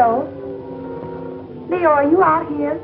Leo? Leo, are you out here?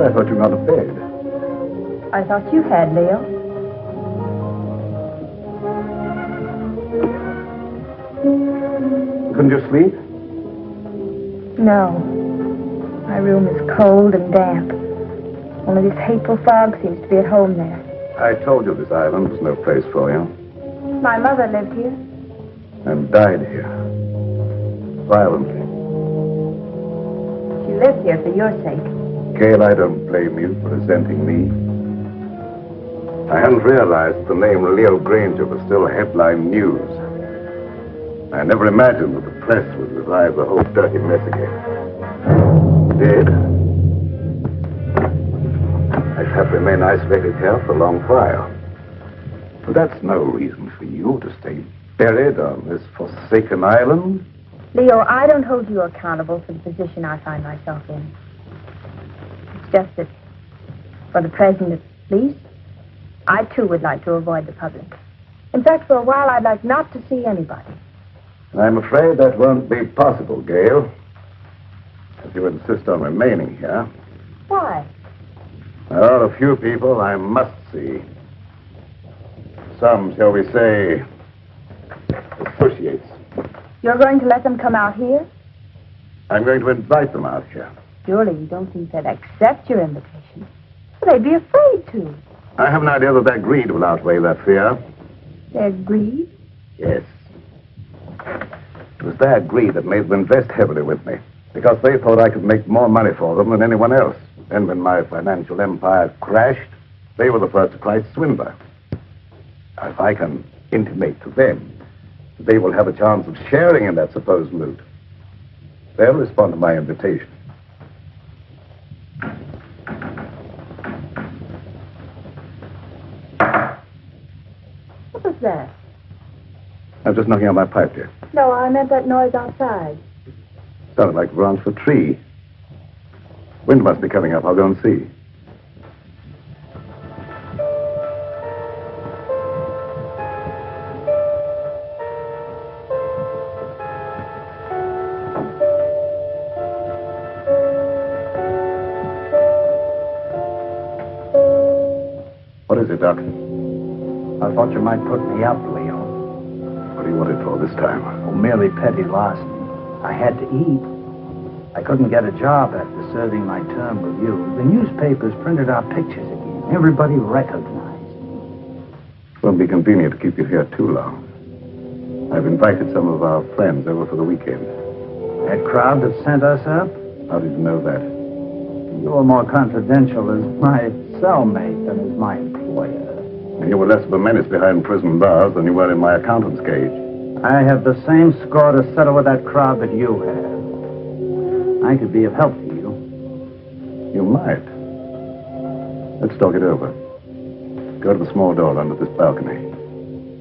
I thought you were not a bed. I thought you had, Leo. Couldn't you sleep? No. My room is cold and damp. Only this hateful fog seems to be at home there. I told you this island was no place for you. My mother lived here. And died here. Violently. She lived here for your sake. Gail, I don't blame you for resenting me. I hadn't realized the name Leo Granger was still headline news. I never imagined that the press would revive the whole dirty mess again. Did. I shall remain isolated here for a long while. But that's no reason for you to stay buried on this forsaken island. Leo, I don't hold you accountable for the position I find myself in. It's just that, for the present at least, I too would like to avoid the public. In fact, for a while, I'd like not to see anybody. I'm afraid that won't be possible, Gail. If you insist on remaining here. Why? There are a few people I must see. Some, shall we say, associates. You're going to let them come out here? I'm going to invite them out here. Surely you don't think they'd accept your invitation. Well, they'd be afraid to. I have an idea that their greed will outweigh that fear. Their greed? Yes. It was their greed that made them invest heavily with me, because they thought I could make more money for them than anyone else. And when my financial empire crashed, they were the first to cry swindler. Now, if I can intimate to them that they will have a chance of sharing in that supposed loot, they'll respond to my invitation. What was that? I'm just knocking on my pipe, dear. No, I meant that noise outside. Sounded like the branch of a tree. Wind must be coming up. I'll go and see. What is it, Doc? I thought you might put me up, Leo. What do you want it for this time? Oh, merely petty larceny. I had to eat. I couldn't get a job after serving my term with you. The newspapers printed our pictures again. Everybody recognized me. It won't be convenient to keep you here too long. I've invited some of our friends over for the weekend. That crowd that sent us up? How did you know that? You're more confidential as my cellmate than as my employer. And you were less of a menace behind prison bars than you were in my accountant's cage. I have the same score to settle with that crowd that you have. I could be of help to you. You might. Let's talk it over. Go to the small door under this balcony.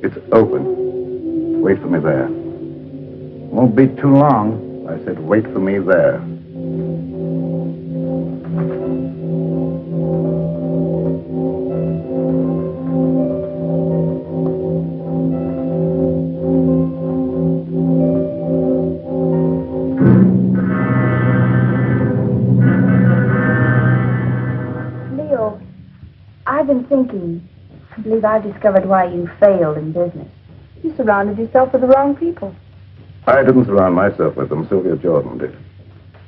It's open. Wait for me there. Won't be too long. I said wait for me there. I've been thinking, I believe I've discovered why you failed in business. You surrounded yourself with the wrong people. I didn't surround myself with them. Sylvia Jordan did.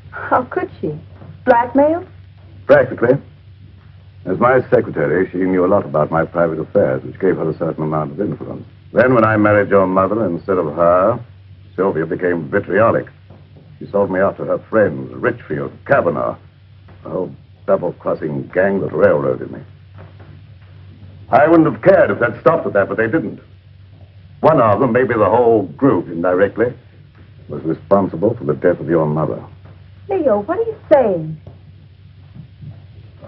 How could she? Blackmail? Practically. As my secretary, she knew a lot about my private affairs, which gave her a certain amount of influence. Then when I married your mother instead of her, Sylvia became vitriolic. She sold me out to her friends, Richfield, Kavanaugh, a whole double-crossing gang that railroaded me. I wouldn't have cared if they'd stopped at that, but they didn't. One of them, maybe the whole group indirectly, was responsible for the death of your mother. Leo, what are you saying?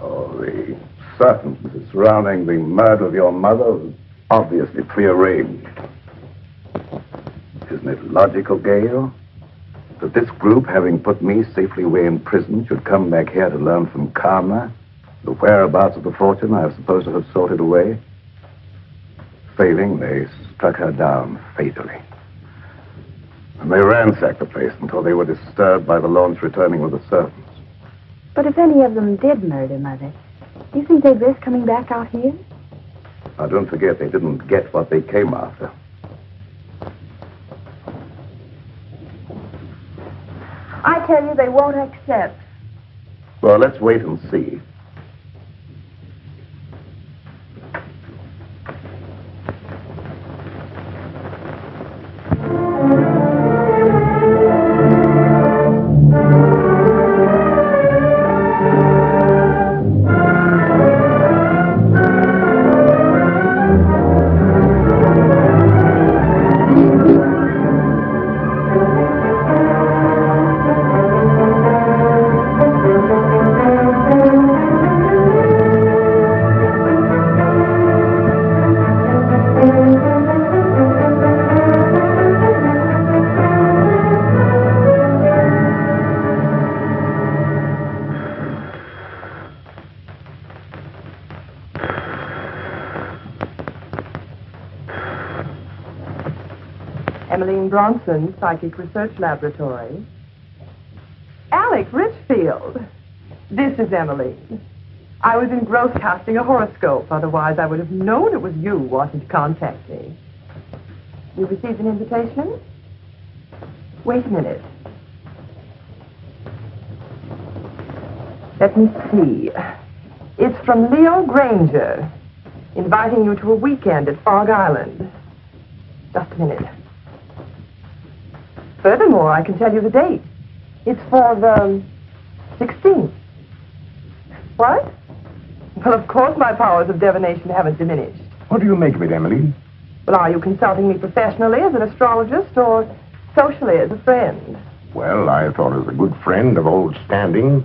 Oh, the circumstances surrounding the murder of your mother was obviously prearranged. Isn't it logical, Gail, that this group, having put me safely away in prison, should come back here to learn from Karma the whereabouts of the fortune I was supposed to have sorted away? Failing, they struck her down fatally. And they ransacked the place until they were disturbed by the launch returning with the servants. But if any of them did murder Mother, do you think they'd risk coming back out here? Now, don't forget, they didn't get what they came after. I tell you, they won't accept. Well, let's wait and see. Bronson, Psychic Research Laboratory. Alec Richfield. This is Emmeline. I was engrossed casting a horoscope. Otherwise, I would have known it was you wanting to contact me. You received an invitation? Wait a minute. Let me see. It's from Leo Granger, inviting you to a weekend at Fog Island. Just a minute. Furthermore, I can tell you the date. It's for the 16th. What? Well, of course my powers of divination haven't diminished. What do you make of it, Emily? Well, are you consulting me professionally as an astrologist or socially as a friend? Well, I thought as a good friend of old standing.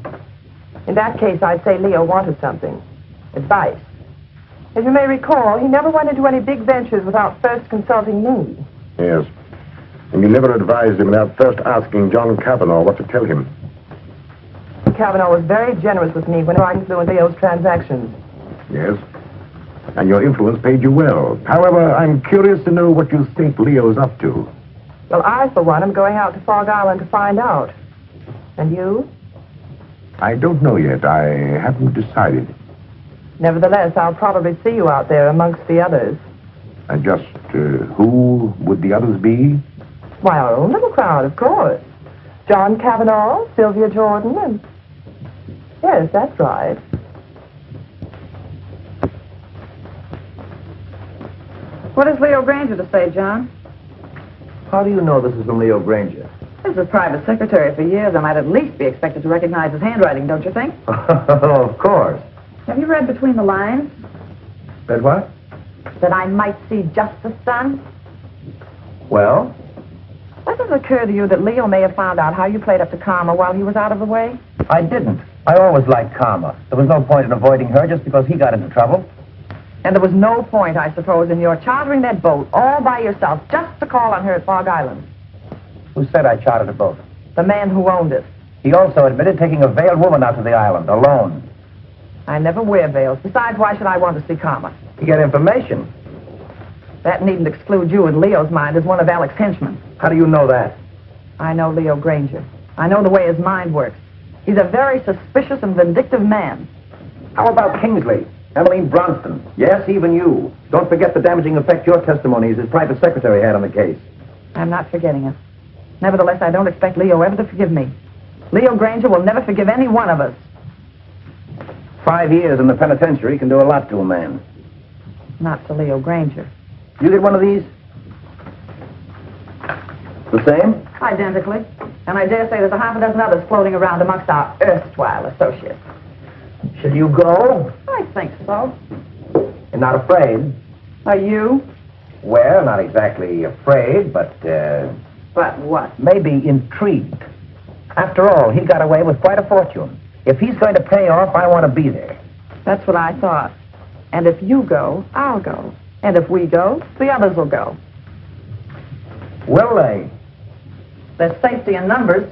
In that case, I'd say Leo wanted something. Advice. As you may recall, he never went into any big ventures without first consulting me. Yes. And you never advised him without first asking John Kavanaugh what to tell him. Kavanaugh was very generous with me when I influenced Leo's transactions. Yes. And your influence paid you well. However, I'm curious to know what you think Leo's up to. Well, I, for one, am going out to Fog Island to find out. And you? I don't know yet. I haven't decided. Nevertheless, I'll probably see you out there amongst the others. And just who would the others be? Why, our own little crowd, of course. John Kavanaugh, Sylvia Jordan, and... Yes, that's right. What does Leo Granger to say, John? How do you know this is from Leo Granger? As a private secretary for years, I might at least be expected to recognize his handwriting, don't you think? Oh, of course. Have you read between the lines? Read what? That I might see justice done? Well? Doesn't it occur to you that Leo may have found out how you played up to Karma while he was out of the way? I didn't. I always liked Karma. There was no point in avoiding her just because he got into trouble. And there was no point, I suppose, in your chartering that boat all by yourself just to call on her at Fog Island. Who said I chartered a boat? The man who owned it. He also admitted taking a veiled woman out to the island, alone. I never wear veils. Besides, why should I want to see Karma? To get information. That needn't exclude you in Leo's mind as one of Alec's henchmen. How do you know that? I know Leo Granger. I know the way his mind works. He's a very suspicious and vindictive man. How about Kingsley? Emmeline Bronston. Yes, even you. Don't forget the damaging effect your testimony as his private secretary had on the case. I'm not forgetting it. Nevertheless, I don't expect Leo ever to forgive me. Leo Granger will never forgive any one of us. 5 years in the penitentiary can do a lot to a man. Not to Leo Granger. You get one of these? The same? Identically. And I dare say there's a half a dozen others floating around amongst our erstwhile associates. Shall you go? I think so. You're not afraid? Are you? Well, not exactly afraid, but, But what? maybe intrigued. After all, he got away with quite a fortune. If he's going to pay off, I want to be there. That's what I thought. And if you go, I'll go. And if we go, the others will go. Will they? There's safety in numbers.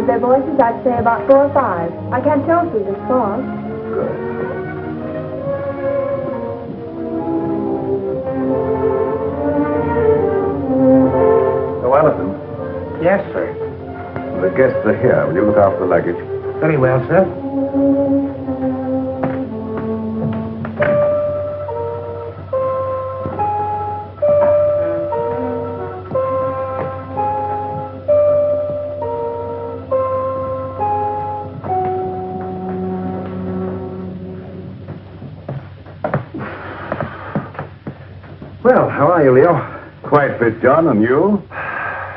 Their voices, I'd say about 4 or 5. I can't tell through this fog. Good. So, Allison. Yes, sir. The guests are here. Will you look after the luggage? Very well, sir. Well, how are you, Leo? Quite fit, John, and you?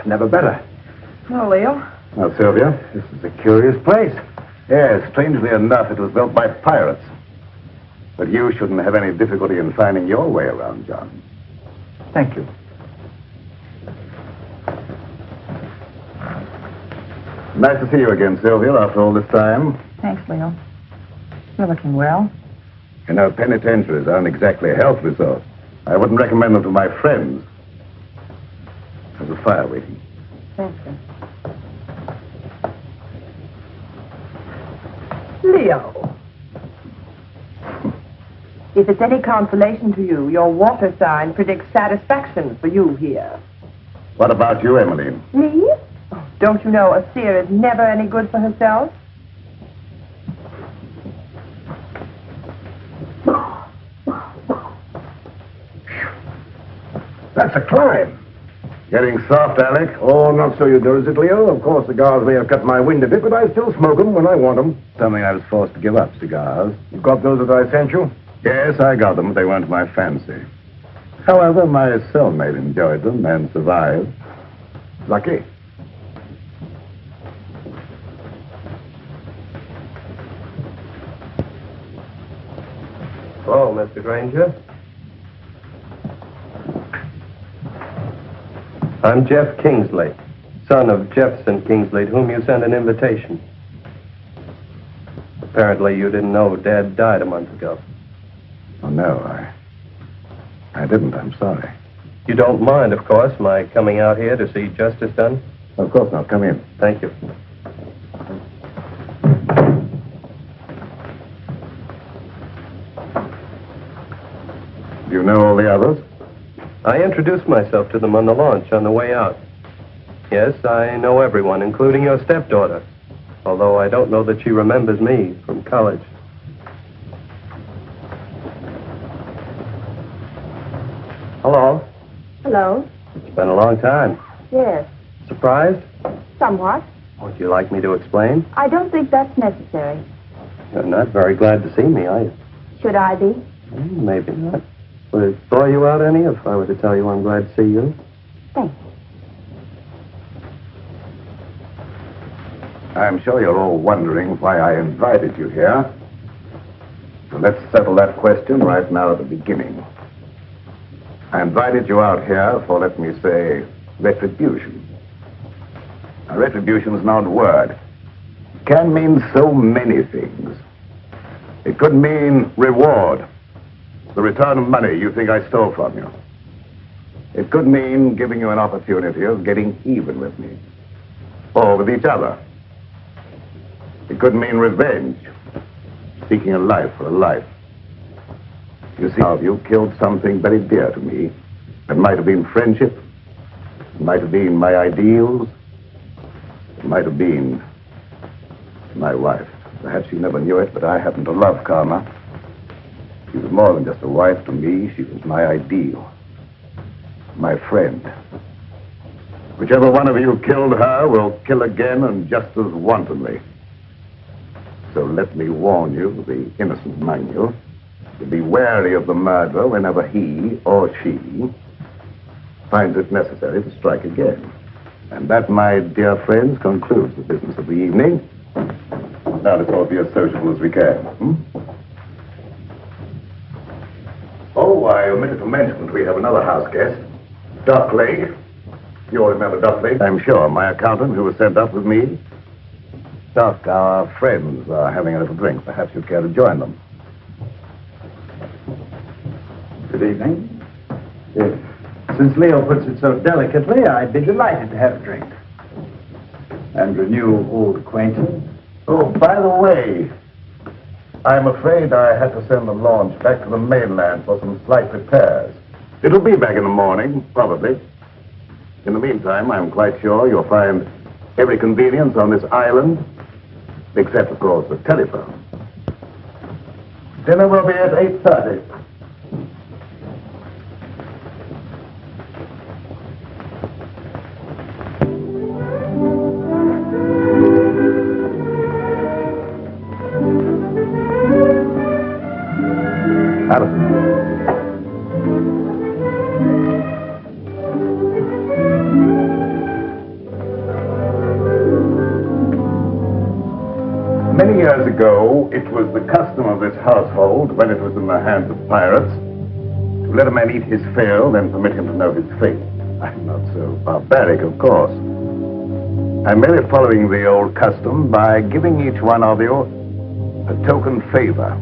Never better. Hello, Leo. Now, Sylvia, this is a curious place. Yes, strangely enough, it was built by pirates. But you shouldn't have any difficulty in finding your way around, John. Thank you. Nice to see you again, Sylvia, after all this time. Thanks, Leo. You're looking well. You know, penitentiaries aren't exactly a health resort. I wouldn't recommend them to my friends. There's a fire waiting. Thank you. Leo. If it's any consolation to you, your water sign predicts satisfaction for you here. What about you, Emmeline? Me? Oh, don't you know a seer is never any good for herself? That's a climb. Getting soft, Alec? Oh, not so eudoras it, Leo. Of course, cigars may have cut my wind a bit, but I still smoke them when I want them. Something I was forced to give up, cigars. You got those that I sent you? Yes, I got them, but they weren't my fancy. However, my cellmate enjoyed them and survived. Lucky. Hello, Mr. Granger. I'm Jeff Kingsley, son of Jefferson Kingsley, to whom you sent an invitation. Apparently you didn't know Dad died a month ago. Oh, no, I didn't. I'm sorry. You don't mind, of course, my coming out here to see justice done? Of course not. Come in. Thank you. Do you know all the others? I introduced myself to them on the launch on the way out. Yes, I know everyone, including your stepdaughter, although I don't know that she remembers me from college. Hello. Hello? It's been a long time. Yes. Surprised? Somewhat. Would you like me to explain? I don't think that's necessary. You're not very glad to see me, are you? Should I be? Maybe not. Would it bore you out any if I were to tell you I'm glad to see you? Thanks. I'm sure you're all wondering why I invited you here. So let's settle that question right now at the beginning. I invited you out here for, let me say, retribution. Now, retribution is an odd word. It can mean so many things. It could mean reward, the return of money you think I stole from you. It could mean giving you an opportunity of getting even with me, or with each other. It could mean revenge, seeking a life for a life. You see, you killed something very dear to me. It might have been friendship. It might have been my ideals. It might have been my wife. Perhaps you never knew it, but I happen to love Karma. She was more than just a wife to me. She was my ideal, my friend. Whichever one of you killed her will kill again and just as wantonly. So let me warn you, the innocent among you, to be wary of the murderer whenever he or she finds it necessary to strike again. And that, my dear friends, concludes the business of the evening. Now let's all be as sociable as we can. Oh, I omitted to mention that we have another house guest, Doc Lake. You all remember Doc Lake? I'm sure. My accountant who was sent up with me. Doc, our friends are having a little drink. Perhaps you'd care to join them. Good evening. Yes. Since Leo puts it so delicately, I'd be delighted to have a drink. And renew old acquaintance. Oh, by the way, I'm afraid I had to send the launch back to the mainland for some slight repairs. It'll be back in the morning, probably. In the meantime, I'm quite sure you'll find every convenience on this island, except, of course, the telephone. Dinner will be at 8:30. Many years ago, it was the custom of this household, when it was in the hands of pirates, to let a man eat his fill, then permit him to know his fate. I'm not so barbaric, of course. I'm merely following the old custom by giving each one of you a token favor,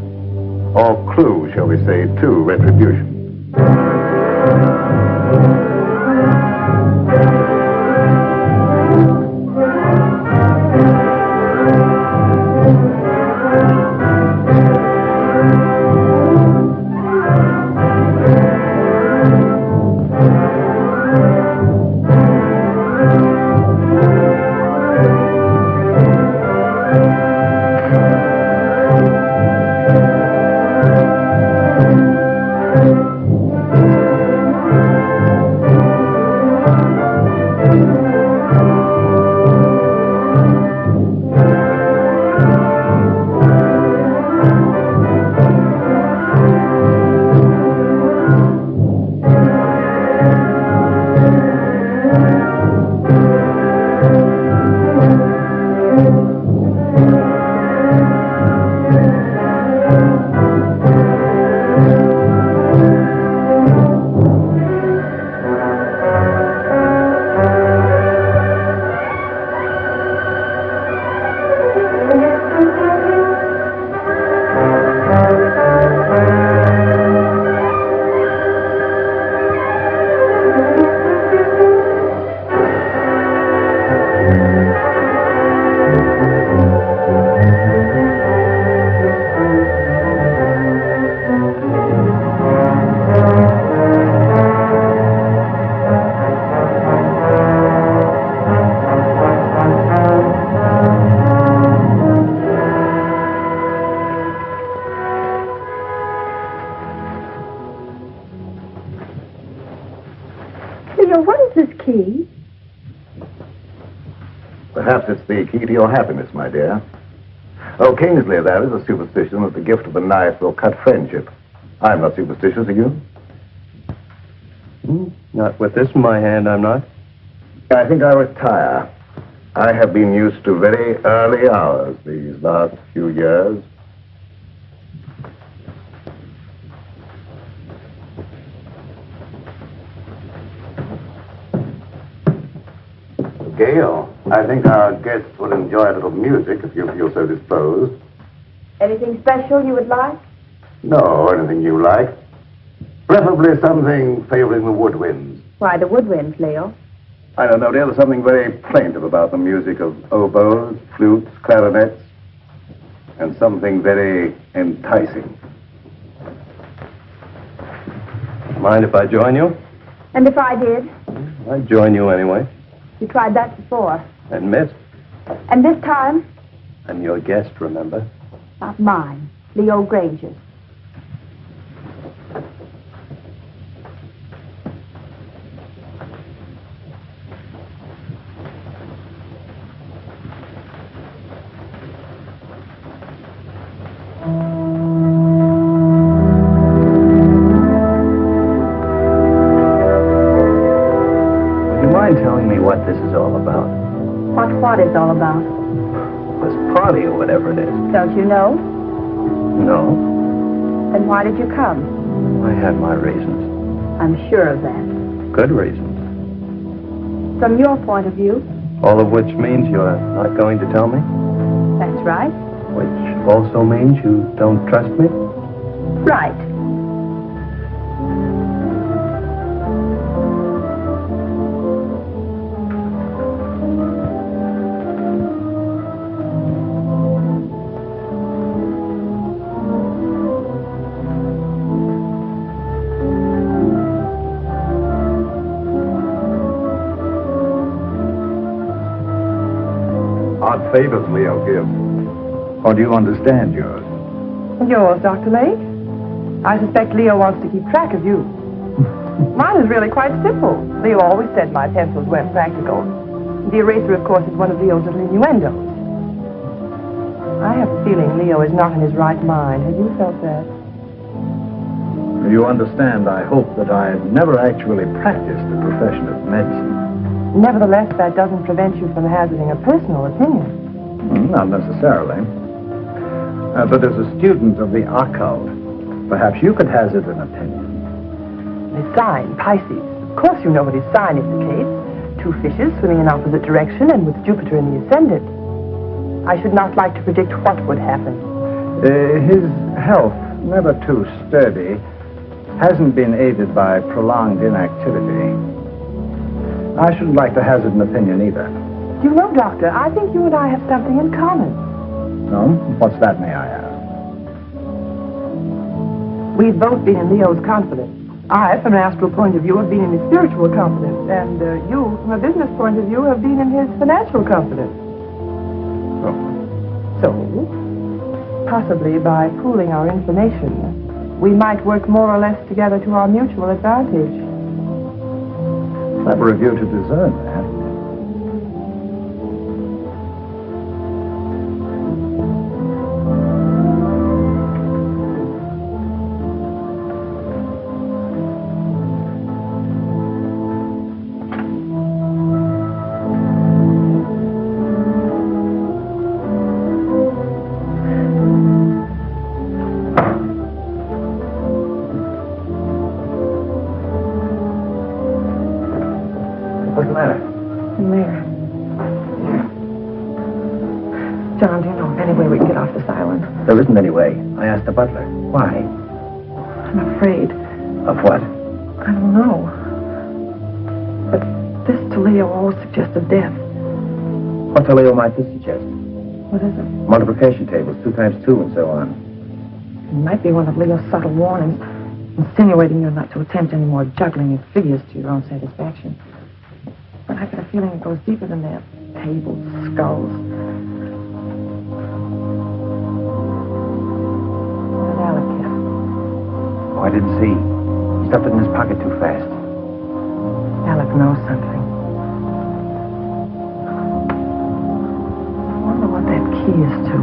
or clue, shall we say, to retribution. Leo, what is this key? Perhaps it's the key to your happiness, my dear. Oh, Kingsley, there is a superstition that the gift of a knife will cut friendship. I'm not superstitious, are you? Not with this in my hand, I'm not. I think I'll retire. I have been used to very early hours these last few years. Gail, I think our guests will enjoy a little music if you feel so disposed. Anything special you would like? No, anything you like. Preferably something favoring the woodwinds. Why, the woodwinds, Leo. I don't know, dear. There's something very plaintive about the music of oboes, flutes, clarinets, and something very enticing. Mind if I join you? And if I did? I'd join you anyway. You tried that before. And missed. And this time? I'm your guest, remember? Not mine. Leo Granger's. Telling me what this is all about. What is all about? This party or whatever it is. Don't you know? No, Then why did you come? I had my reasons. I'm sure of that. Good reasons. From your point of view, All of which means you're not going to tell me? that's right. Which also means you don't trust me? Right. Odd favors Leo gives. Or do you understand yours? Yours, Dr. Lake? I suspect Leo wants to keep track of you. Mine is really quite simple. Leo always said my pencils weren't practical. The eraser, of course, is one of Leo's little innuendos. I have a feeling Leo is not in his right mind. Have you felt that? You understand, I hope that I've never actually practiced the profession of medicine. Nevertheless, that doesn't prevent you from hazarding a personal opinion. Not necessarily. But as a student of the occult, perhaps you could hazard an opinion. The sign, Pisces. Of course you know what his sign indicates. 2 fishes swimming in opposite direction and with Jupiter in the ascendant. I should not like to predict what would happen. His health, never too sturdy, hasn't been aided by prolonged inactivity. I shouldn't like to hazard an opinion either. You know, Doctor, I think you and I have something in common. No? What's that, may I ask? We've both been in Leo's confidence. I, from an astral point of view, have been in his spiritual confidence. And you, from a business point of view, have been in his financial confidence. Oh. So, possibly by pooling our information, we might work more or less together to our mutual advantage. Clever of you to discern that. What's the matter? Mayor. John, do you know of any way we can get off this island? There isn't any way. I asked the butler. Why? I'm afraid. Of what? I don't know. But this to Leo always suggested death. What to Leo might this suggest? What is it? Multiplication tables, 2 times 2, and so on. It might be one of Leo's subtle warnings, insinuating you're not to attempt any more juggling of figures to your own satisfaction. But I get a feeling it goes deeper than that. Tables, skulls. Where did Alec get it? Oh, I didn't see. He stuffed it in his pocket too fast. Alec knows something. I wonder what that key is to.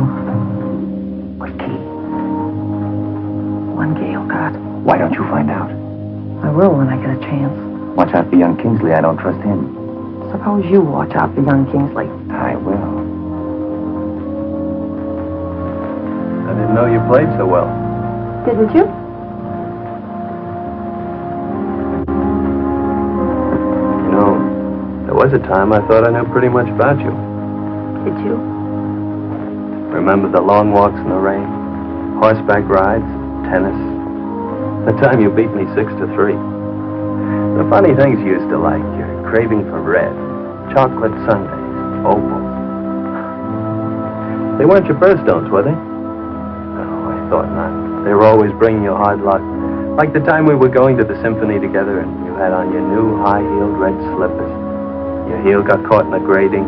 What key? One Gail got. Why don't you find out? I will when I get a chance. Watch out for young Kingsley. I don't trust him. Suppose you watch out for young Kingsley. I will. I didn't know you played so well. Didn't you? You know, there was a time I thought I knew pretty much about you. Did you? Remember the long walks in the rain, horseback rides, tennis. The time you beat me 6-3. The funny things you used to like, your craving for red, chocolate sundaes, opals. They weren't your birthstones, were they? No, I thought not. They were always bringing you hard luck. Like the time we were going to the symphony together and you had on your new high-heeled red slippers. Your heel got caught in the grating.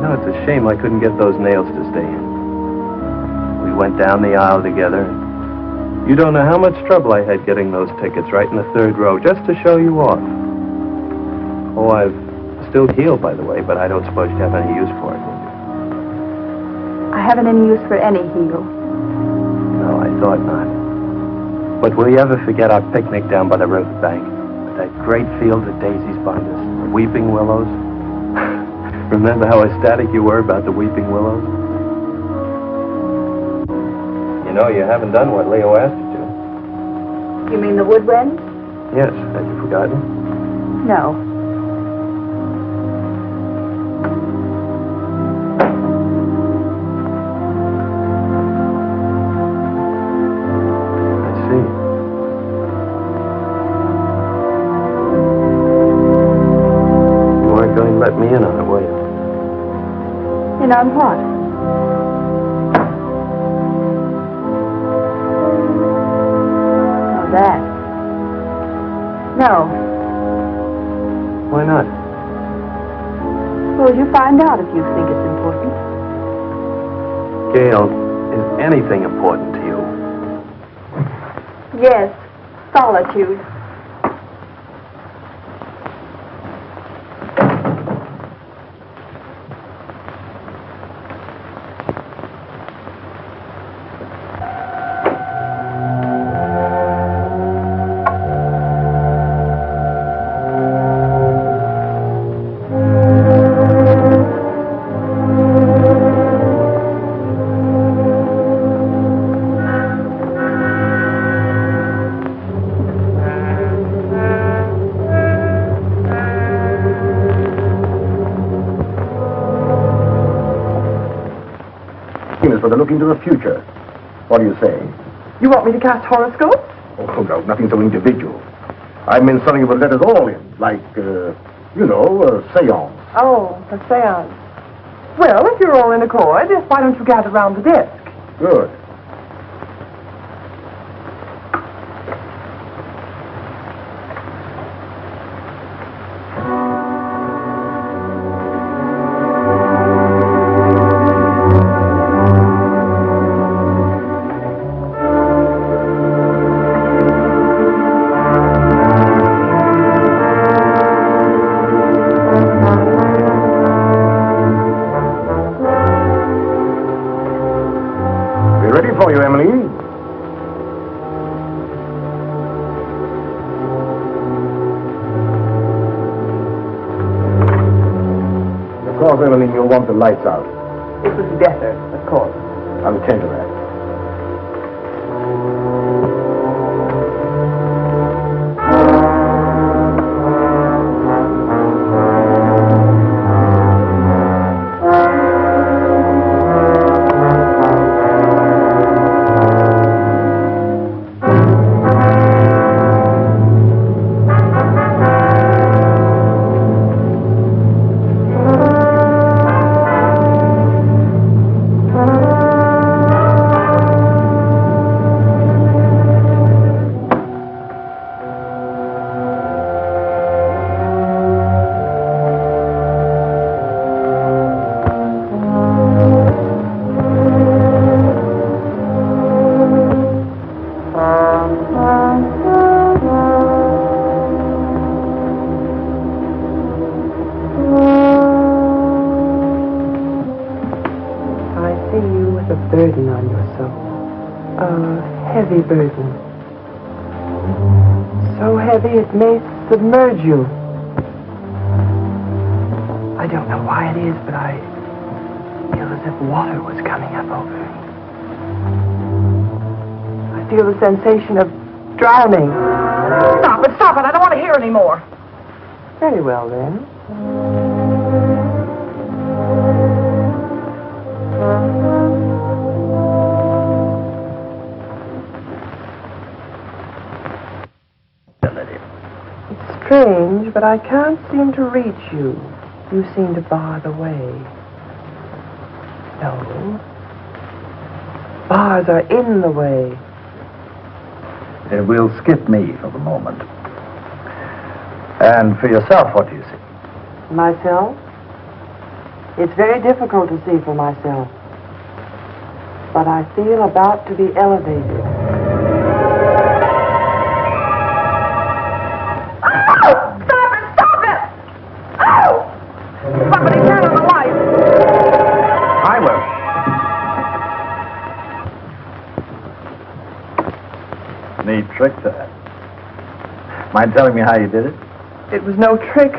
No, it's a shame I couldn't get those nails to stay in. We went down the aisle together. You don't know how much trouble I had getting those tickets right in the third row just to show you off. Oh, I've still healed, by the way, but I don't suppose you have any use for it, would you? I haven't any use for any heel. No, I thought not. But will you ever forget our picnic down by the riverbank? With that great field of daisies behind us, the weeping willows? Remember how ecstatic you were about the weeping willows? You know, you haven't done what Leo asked you to. You mean the woodwind? Yes, had you forgotten? No. I see. You weren't going to let me in on it, were you? In on what? That. No. Why not? Suppose you find out if you think it's important. Gail, is anything important to you? Yes. Solitude. Is for the look into the future. What do you say? You want me to cast horoscopes? Oh, no, nothing so individual. I meant something that would let us all in, like, a seance. Oh, a seance. Well, if you're all in accord, why don't you gather round the desk? Good. For you, Emily. Of course, Emily, you'll want the lights out. It was better, of course. I'll attend to that. burden on your soul. A heavy burden. So heavy it may submerge you. I don't know why it is, but I feel as if water was coming up over me. I feel the sensation of drowning. Stop it, stop it. I don't want to hear any more. Very well, then. It's strange, but I can't seem to reach you. You seem to bar the way. No. Bars are in the way. We'll skip me for the moment. And for yourself, what do you see? Myself? It's very difficult to see for myself. But I feel about to be elevated. Oh! Stop it! Stop it! Oh! Somebody turn on the light. I will. Neat trick to that. Mind telling me how you did it? It was no trick.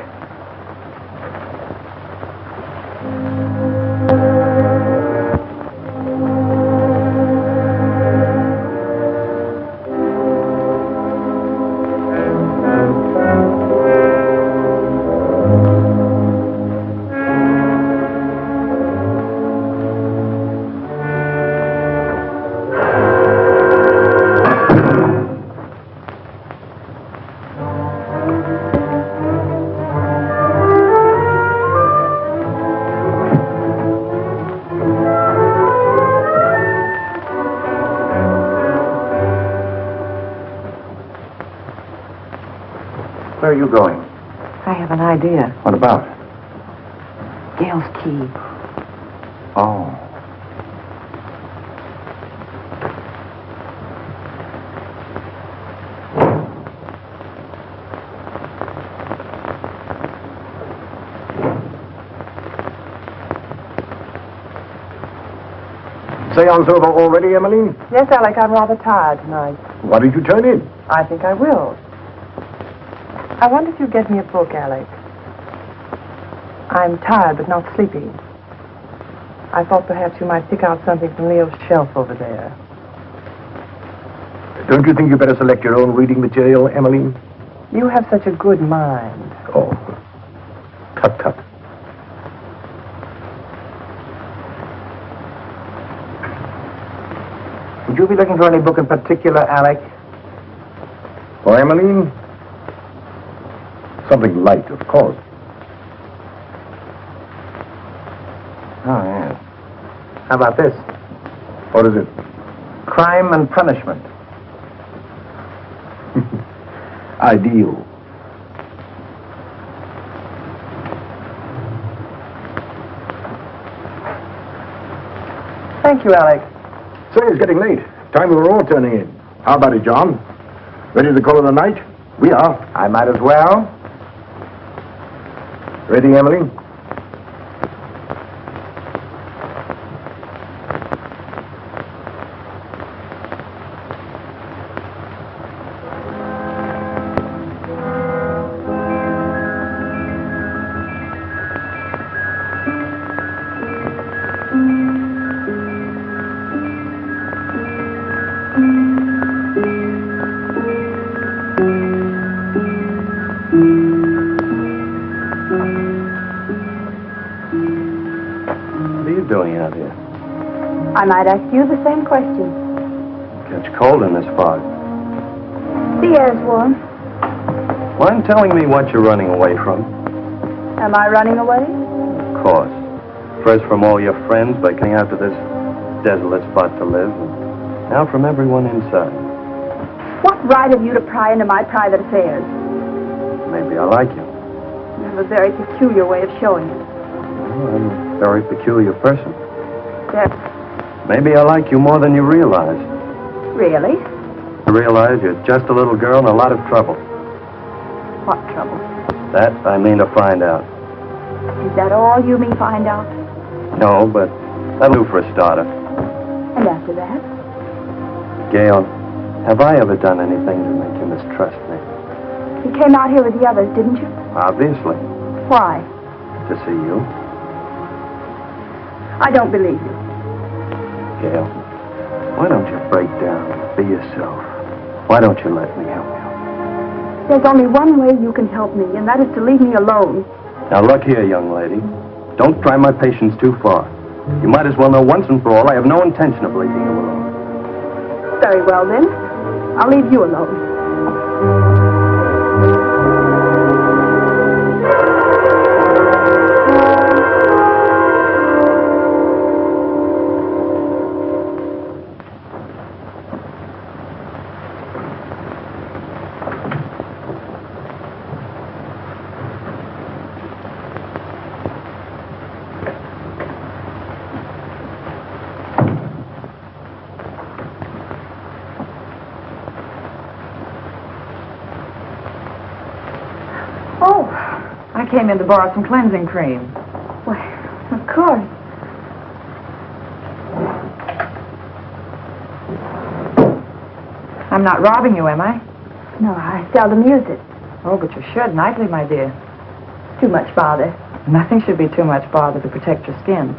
Where are you going? I have an idea. What about? Gail's key. Oh. Seance over already, Emmeline? Yes, Alec, I'm rather tired tonight. Why did you turn in? I think I will. I wonder if you'd get me a book, Alec. I'm tired but not sleepy. I thought perhaps you might pick out something from Leo's shelf over there. Don't you think you better select your own reading material, Emmeline? You have such a good mind. Oh, tut. Would you be looking for any book in particular, Alec? For Emmeline? Something light, of course. Oh, yes. How about this? What is it? Crime and Punishment. Ideal. Thank you, Alec. Say, it's getting late. Time we were all turning in. How about it, John? Ready to call it a night? We are. I might as well. Ready, Emily? Doing out here? I might ask you the same question. Gets cold in this fog. The air's warm. Mind telling me what you're running away from? Am I running away? Of course. First from all your friends by coming out to this desolate spot to live, and now from everyone inside. What right have you to pry into my private affairs? Maybe I like you. You have a very peculiar way of showing it. Well, I'm a very peculiar person. There. Maybe I like you more than you realize. Really? I realize you're just a little girl in a lot of trouble. What trouble? That I mean to find out. Is that all you mean find out? No, but that'll do for a starter. And after that? Gail, have I ever done anything to make you mistrust me? You came out here with the others, didn't you? Obviously. Why? To see you. I don't believe you. Gail, why don't you break down and be yourself? Why don't you let me help you? There's only one way you can help me, and that is to leave me alone. Now look here, young lady. Don't try my patience too far. You might as well know once and for all I have no intention of leaving you alone. Very well, then. I'll leave you alone. I came in to borrow some cleansing cream. Why, of course. I'm not robbing you, am I? No, I seldom use it. Oh, but you should nightly, my dear. Too much bother. Nothing should be too much bother to protect your skin.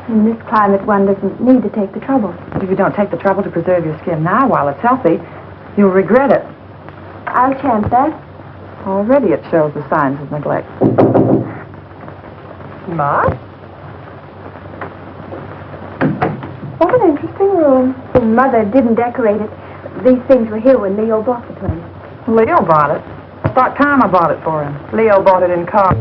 In this climate, one doesn't need to take the trouble. But if you don't take the trouble to preserve your skin now while it's healthy, you'll regret it. I'll chance that. Already it shows the signs of neglect. Ma? What an interesting room. Your mother didn't decorate it. These things were here when Leo bought the place. Leo bought it. I thought Karma bought it for him. Leo bought it in car.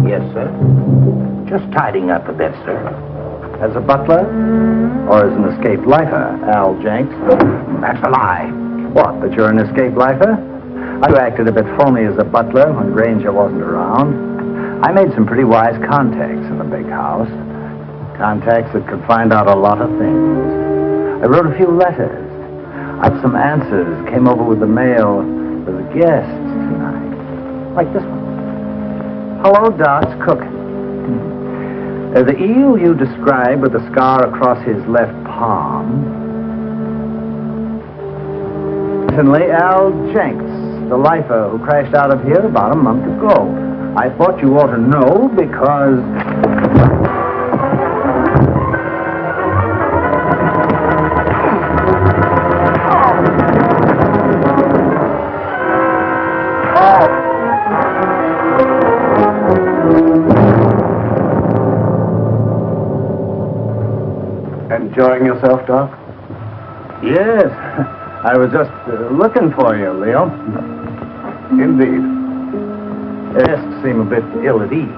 Yes, sir. Just tidying up a bit, sir. As a butler? Or as an escaped lifer, Al Jenks? That's a lie. What, that you're an escaped lifer? I acted a bit phony as a butler when Granger wasn't around. I made some pretty wise contacts in the big house. Contacts that could find out a lot of things. I wrote a few letters. I had some answers, came over with the mail for the guests tonight. Like this one. Hello, Doc's cooking. The eel you described with the scar across his left palm. Recently, Al Jenks, the lifer who crashed out of here about a month ago. I thought you ought to know because... Enjoying yourself, Doc? Yes, I was just looking for you, Leo. Indeed. Guests seem a bit ill at ease.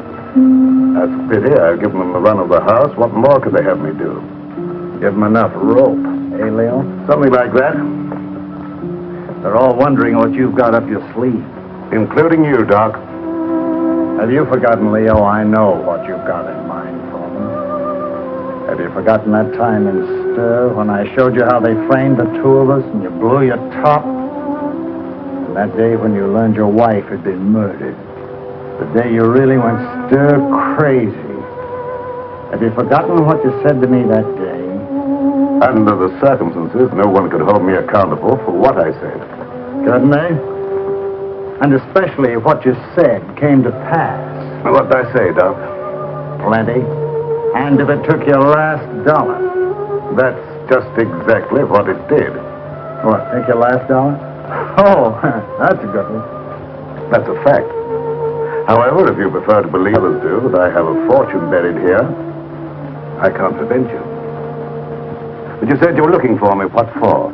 That's a pity. I've given them the run of the house. What more could they have me do? Give them enough rope, eh, Leo? Something like that. They're all wondering what you've got up your sleeve. Including you, Doc. Have you forgotten, Leo? I know what you've got in mind for them. Have you forgotten that time in Stir when I showed you how they framed the two of us and you blew your top? And that day when you learned your wife had been murdered. The day you really went stir crazy. Have you forgotten what you said to me that day? Under the circumstances, no one could hold me accountable for what I said. Couldn't they? And especially if what you said came to pass. What did I say, Doc? Plenty. And if it took your last dollar. That's just exactly what it did. What, take your last dollar? Oh, that's a good one. That's a fact. However, if you prefer to believe others do that I have a fortune buried here, I can't prevent you. But you said you were looking for me. What for?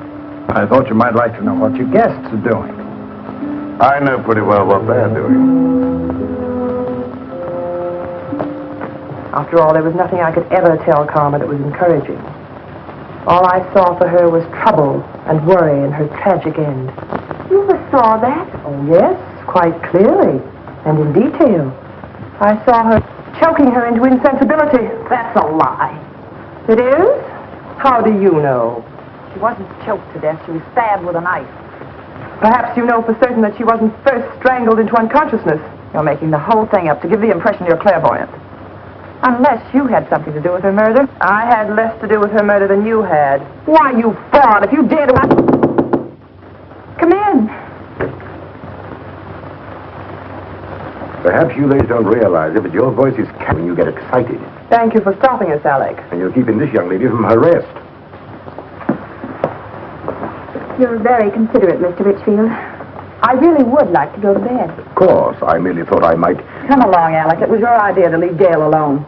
I thought you might like to know what your guests are doing. I know pretty well what they're doing. After all, there was nothing I could ever tell Karma that was encouraging. All I saw for her was trouble and worry and her tragic end. You saw that? Oh, yes, quite clearly and in detail. I saw her choking her into insensibility. That's a lie. It is? How do you know? She wasn't choked to death. She was stabbed with a knife. Perhaps you know for certain that she wasn't first strangled into unconsciousness. You're making the whole thing up to give the impression you're clairvoyant. Unless you had something to do with her murder. I had less to do with her murder than you had. Why, you fraud, if you dare to... Come in. Perhaps you ladies don't realize it, but your voice is when you get excited. Thank you for stopping us, Alec. And you're keeping this young lady from her rest. You're very considerate, Mr. Richfield. I really would like to go to bed. Of course, I merely thought I might... Come along, Alec. It was your idea to leave Gail alone.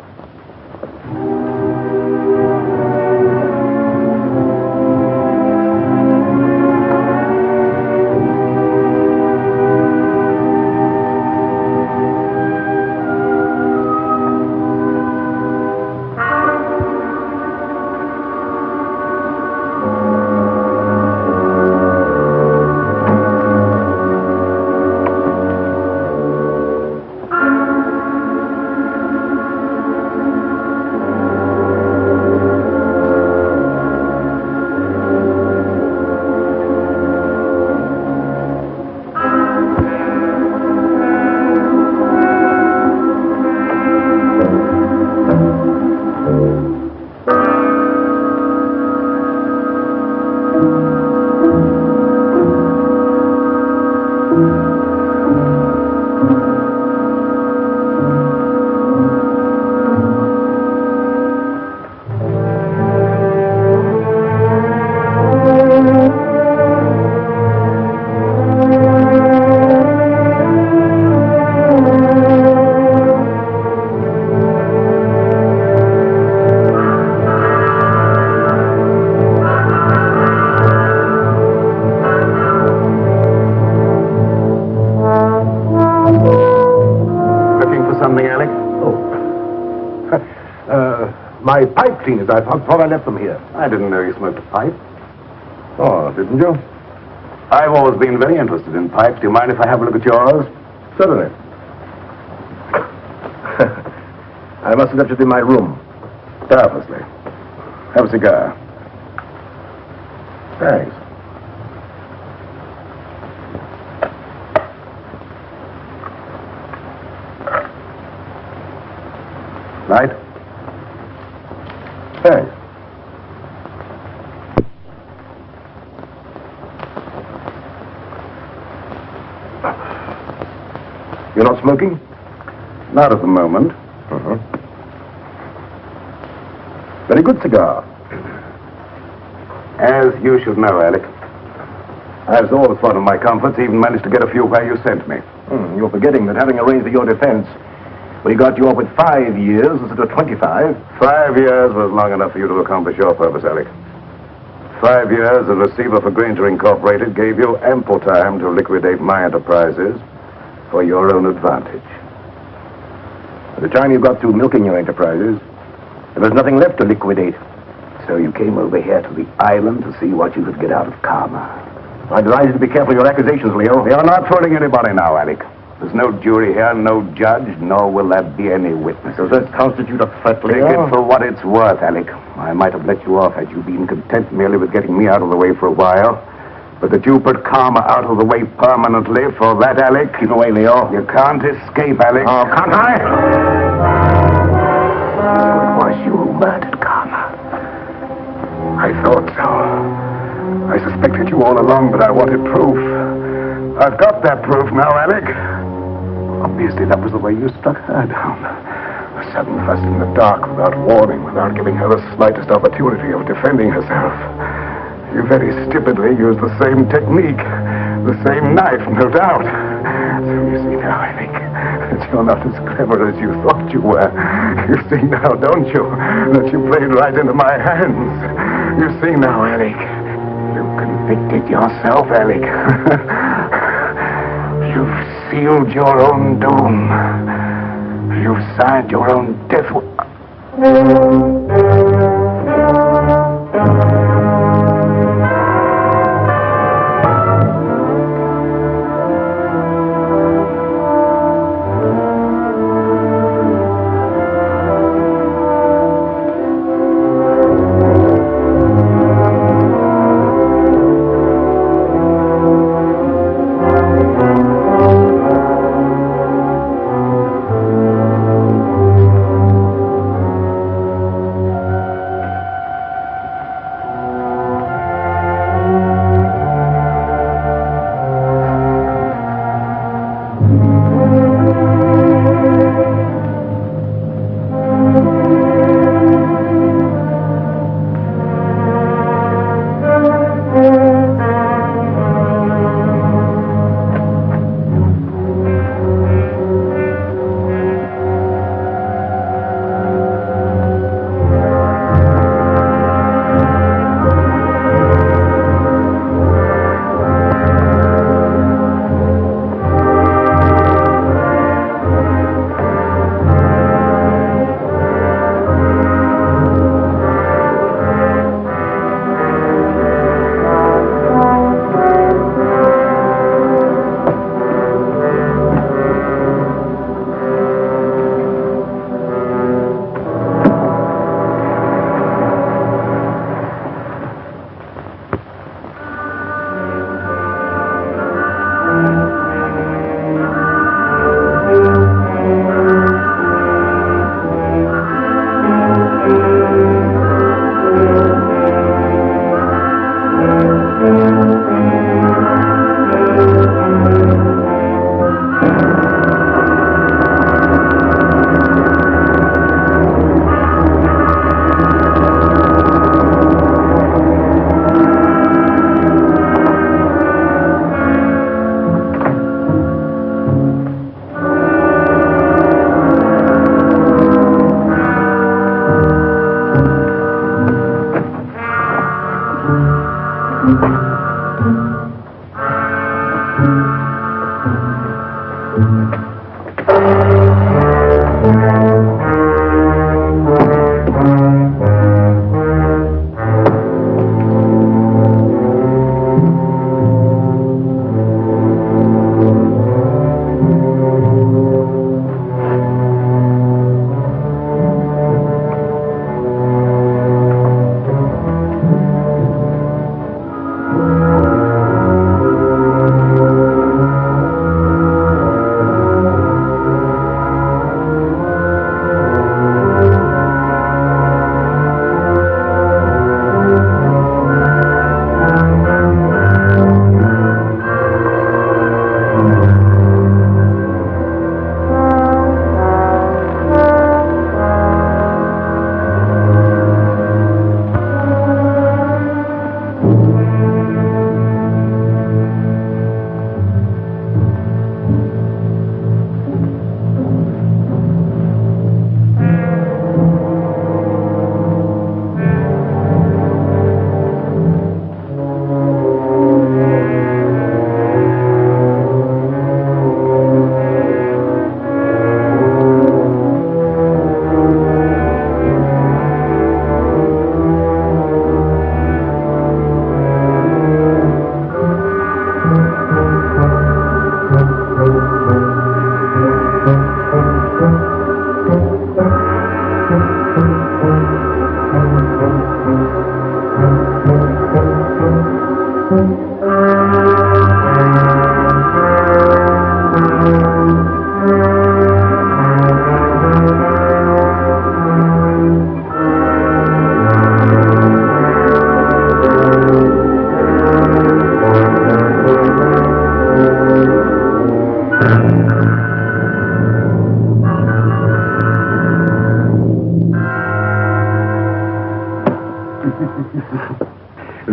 My pipe cleaners, I thought I left them here. I didn't know you smoked a pipe. Oh, didn't you? I've always been very interested in pipes. Do you mind if I have a look at yours? Certainly. I must have left it in my room. Doubtlessly. Have a cigar. Thanks. Light? Thanks. You're not smoking? Not at the moment. Uh-huh. Very good cigar. As you should know, Alec. I've always thought of my comforts, even managed to get a few where you sent me. You're forgetting that having arranged for your defense, we got you off with 5 years instead of 25. 5 years was long enough for you to accomplish your purpose, Alec. 5 years as receiver for Granger Incorporated gave you ample time to liquidate my enterprises for your own advantage. By the time you got through milking your enterprises, there was nothing left to liquidate. So you came over here to the island to see what you could get out of Karma. I'd advise you to be careful of your accusations, Leo. You're not fooling anybody now, Alec. There's no jury here, no judge, nor will there be any witnesses. Does that constitute a threat, Take Leo? it for what it's worth, Alec. I might have let you off had you been content merely with getting me out of the way for a while. But that you put Karma out of the way permanently, for that, Alec... Keep away, Leo. You can't escape, Alec. Oh, can't I? It was you who murdered Karma. I thought so. I suspected you all along, but I wanted proof. I've got that proof now, Alec. Obviously, that was the way you struck her down. A sudden fuss in the dark, without warning, without giving her the slightest opportunity of defending herself. You very stupidly used the same technique, the same knife, no doubt. So you see now, Alec, that you're not as clever as you thought you were. You see now, don't you, that you played right into my hands. You see now, Alec. You convicted yourself, Alec. You've sealed your own doom. You've signed your own death.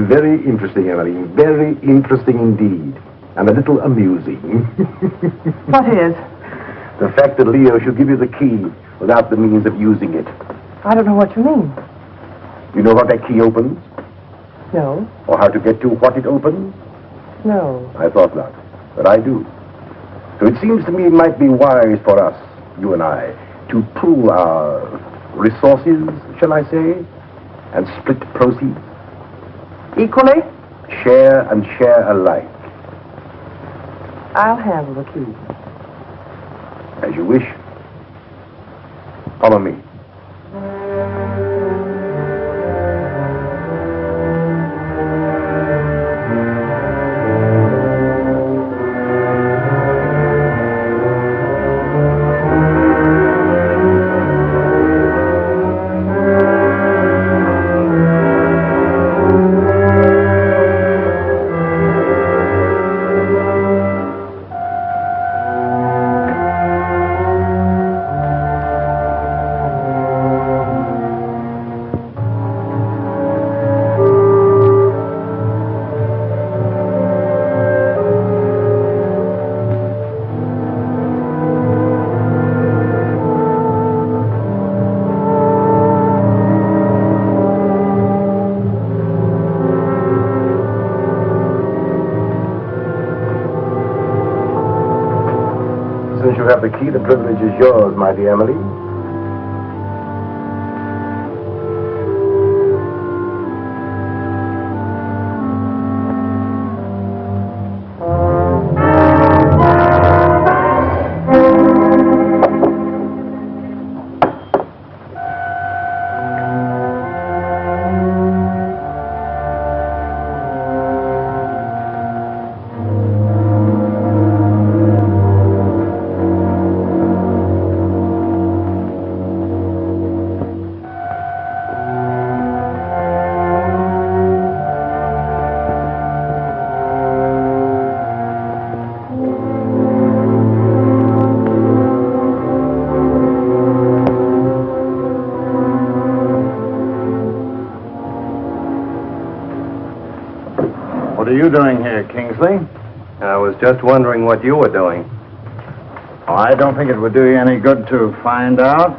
Very interesting, Emily. Very interesting indeed. And a little amusing. What is? The fact that Leo should give you the key without the means of using it. I don't know what you mean. You know what that key opens? No. Or how to get to what it opens? No. I thought not. But I do. So it seems to me it might be wise for us, you and I, to pool our resources, shall I say, and split proceeds. Equally? Share and share alike. I'll handle the key. As you wish. Follow me. Since you have the key, the privilege is yours, my dear Emily. What are you doing here, Kingsley? I was just wondering what you were doing. Oh, I don't think it would do you any good to find out.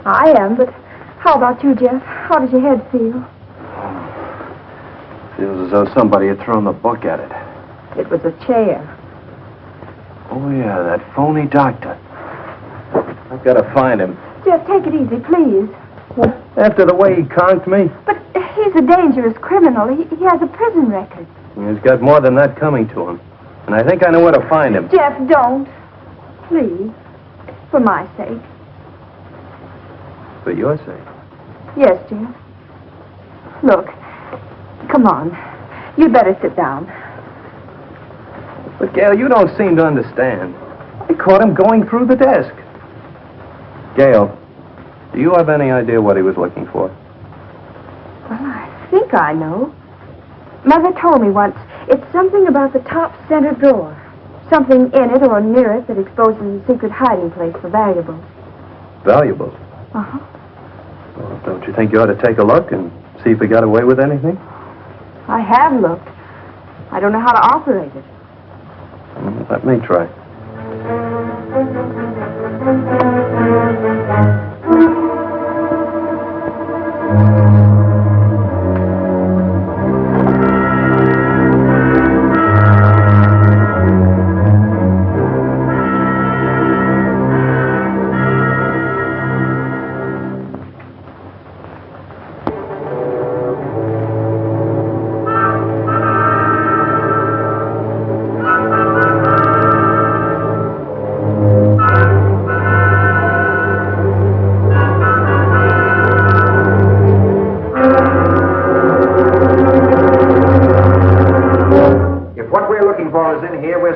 I am, but how about you, Jeff? How does your head feel? Feels as though somebody had thrown the book at it. It was a chair. Oh, yeah, that phony doctor. I've got to find him. Jeff, take it easy, please. After the way he conked me, But he's a dangerous criminal. He has a prison record. he's got more than that coming to him. And I think I know where to find him. Jeff, don't. Please. For my sake. For your sake. Yes, Jeff. Look. Come on. You'd better sit down. But, Gail, you don't seem to understand. I caught him going through the desk. Gail, do you have any idea what he was looking for? Well, I think I know. Mother told me once. It's something about the top center drawer. Something in it or near it that exposes a secret hiding place for valuables. Valuables? Uh-huh. Well, don't you think you ought to take a look and see if he got away with anything? I have looked. I don't know how to operate it. Let me try.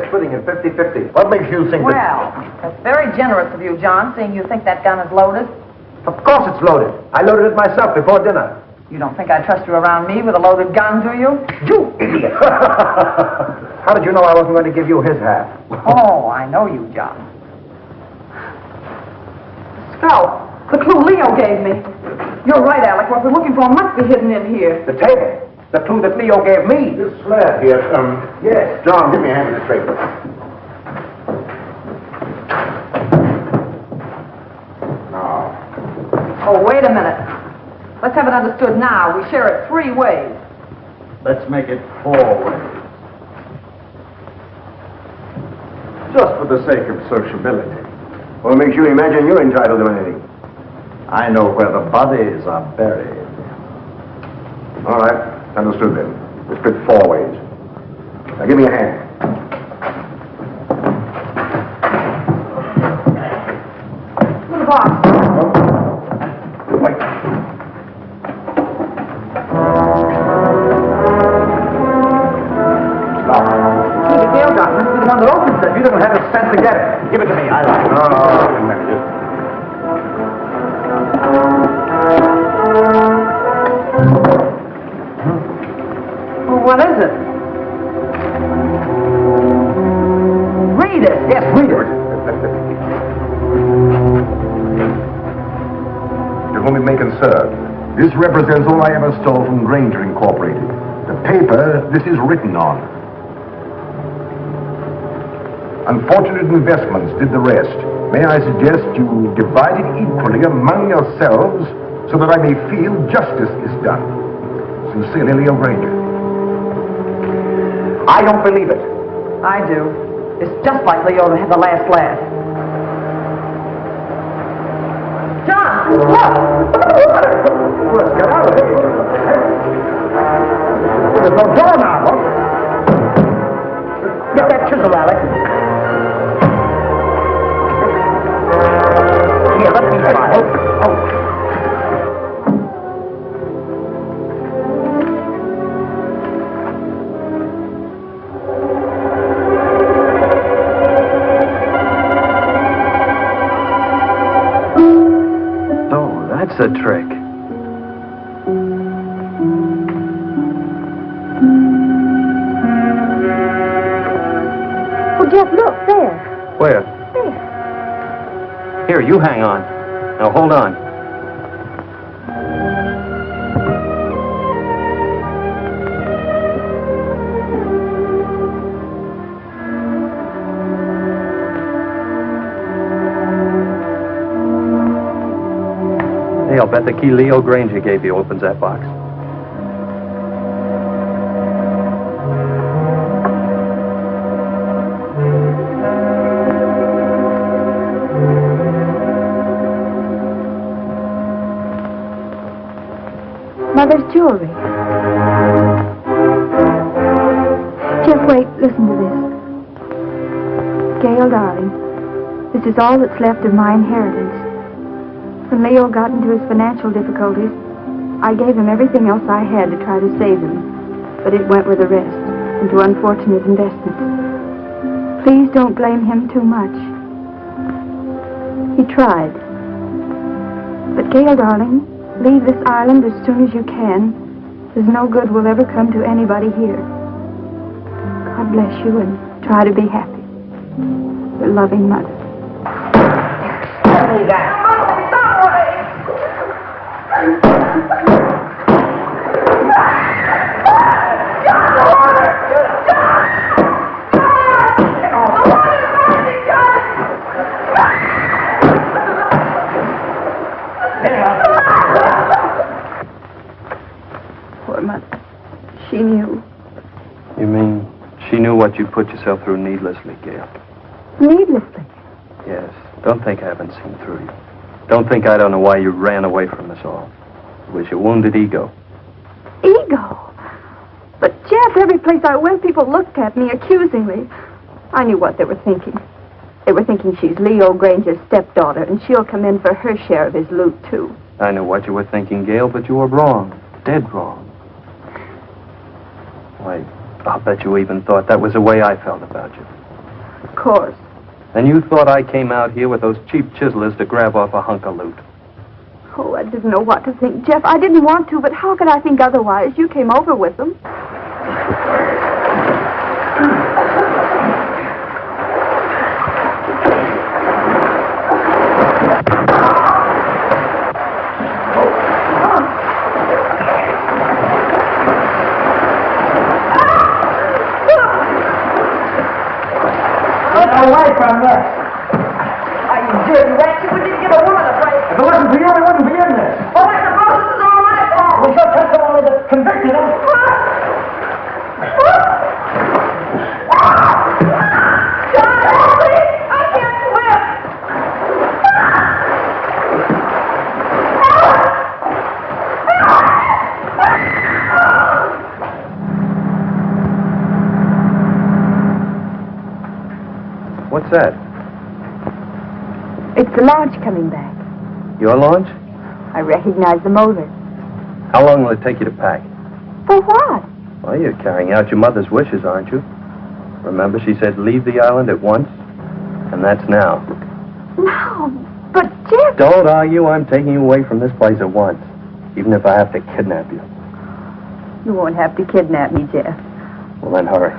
Splitting it 50-50. What makes you think Well, that's very generous of you, John, seeing you think that gun is loaded. Of course it's loaded. I loaded it myself before dinner. You don't think I trust you around me with a loaded gun, do you? You idiot! How did you know I wasn't going to give you his half? Oh, I know you, John. Scout, the clue Leo gave me. You're right, Alec. What we're looking for must be hidden in here. The table. The clue that Leo gave me. This slab here, Yes. John, give me a hand with this paper. Now. Oh, wait a minute. Let's have it understood now. We share it 3 ways. Let's make it 4 ways. Just for the sake of sociability. What makes you imagine you're entitled to anything? I know where the bodies are buried. All right. Understood then. We split 4 ways. Now give me a hand. Little box. Wait. Now. The Gale gun must be the one that opens it. You don't have the sense to get it. Give it to me. I like it. No, wait a minute. What is it? Read it. Yes, read it. To whom it may concern, this represents all I ever stole from Granger Incorporated. The paper this is written on. Unfortunate investments did the rest. May I suggest you divide it equally among yourselves so that I may feel justice is done. Sincerely, Leo Granger. I don't believe it. I do. It's just like Leo to have the last laugh. John, look! Let's get out of here. There's no door now, huh? Get that chisel, Alec. Here, let me try. Oh. That's a trick. Oh, Jeff, look, there. Where? There. Here, you hang on. Now, hold on. Hey, I'll bet the key Leo Granger gave you opens that box. Mother's jewelry. Jeff, wait, listen to this. Gail, darling, this is all that's left of my inheritance. When Leo got into his financial difficulties, I gave him everything else I had to try to save him, but it went with the rest into unfortunate investments. Please don't blame him too much. He tried. But Gail, darling, leave this island as soon as you can. There's no good will ever come to anybody here. God bless you and try to be happy. Your loving mother. Poor mother. She knew. You mean she knew what you put yourself through needlessly, Gail? Needlessly. Yes. Don't think I haven't seen through you. Don't think I don't know why you ran away from us all. It was your wounded ego. Ego? But, Jeff, every place I went, people looked at me accusingly. I knew what they were thinking. They were thinking she's Leo Granger's stepdaughter, and she'll come in for her share of his loot, too. I know what you were thinking, Gail, but you were wrong. Dead wrong. Why, I'll bet you even thought that was the way I felt about you. Of course. And you thought I came out here with those cheap chiselers to grab off a hunk of loot. Oh, I didn't know what to think, Jeff. I didn't want to, but how could I think otherwise? You came over with them. Away from this. Are you dirty rat? You wouldn't even give a woman a break. If it wasn't for you, we wouldn't be in this. Well, I suppose this is all my fault. We should have someone that convicted him. John, help me! I can't swim! What's that? It's the launch coming back. Your launch? I recognize the motor. How long will it take you to pack? For what? Well, you're carrying out your mother's wishes, aren't you? Remember, she said leave the island at once? And that's now. No, but Jeff... Don't argue. I'm taking you away from this place at once. Even if I have to kidnap you. You won't have to kidnap me, Jeff. Well, then hurry.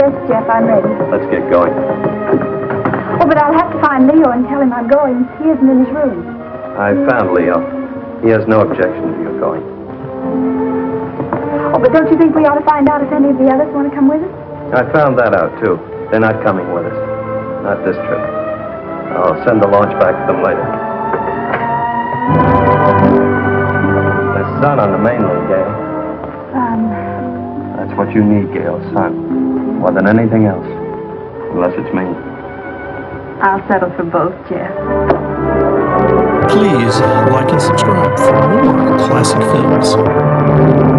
Yes, Jeff, I'm ready. Let's get going. Oh, but I'll have to find Leo and tell him I'm going. He isn't in his room. I found Leo. He has no objection to you going. Oh, but don't you think we ought to find out if any of the others want to come with us? I found that out, too. They're not coming with us. Not this trip. I'll send the launch back to them later. There's sun on the mainland, Gail. That's what you need, Gail, sun. More than anything else. Unless it's me. I'll settle for both, Jeff. Please like and subscribe for more classic films.